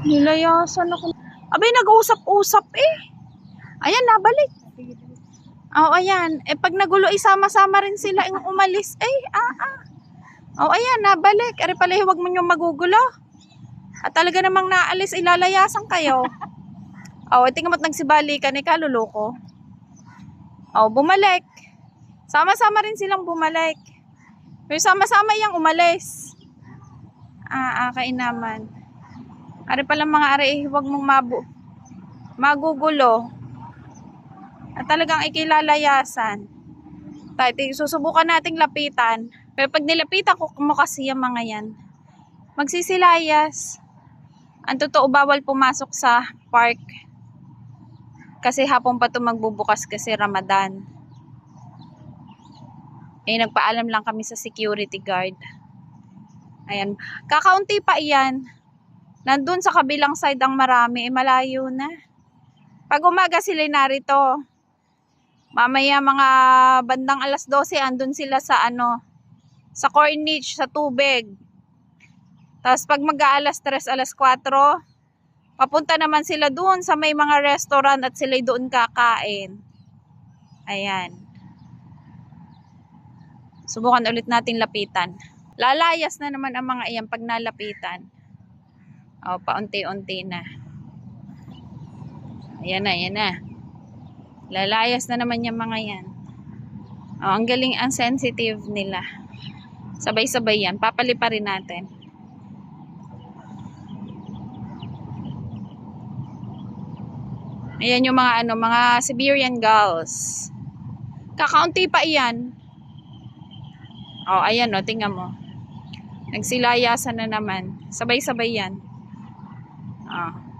Nilayasan ako. Abay, nag-uusap-usap eh. Ayan, nabalik. Oh, ayan. Eh, pag nagulo, isama-sama rin sila yung umalis. Oh, ayan, nabalik. Ari pala, huwag mo nyo magugulo. At talaga namang naalis, ilalayasan kayo. Oh, tingnan mo't nagsibalikan, kaluloko. Oh, bumalik. Sama-sama rin silang bumalik. Pero sama-sama yung umalis. Kain naman. Ari pala mga ari, huwag mong magugulo. At talagang ikilalayasan. Tayo, susubukan nating lapitan. Pero pag nilapitan ko mo kasi yung mga yan, magsisilayas. Ang totoo, bawal pumasok sa park. Kasi hapon pa ito magbubukas kasi Ramadan. Eh, nagpaalam lang kami sa security guard. Ayan. Kakaunti pa iyan. Nandun sa kabilang side ang marami. Malayo na. Pag umaga sila narito. Mamaya mga bandang alas 12, andun sila sa sa Corniche, sa tubig. Tapos pag mag-aalas 3, alas 4, papunta naman sila doon sa may mga restaurant at sila doon kakain. Ayan. Subukan ulit natin lapitan. Lalayas na naman ang mga iyan pag nalapitan. O, paunti-unti na. Ayan na, ayan na. Lalayas na naman yung mga yan. O, ang galing, ang sensitive nila. Sabay-sabay yan. Papalipa rin natin. Ayan yung mga mga Siberian gulls. Kakaunti pa iyan. O, ayan o, tingnan mo. Nagsilayasan na naman. Sabay-sabay yan. O.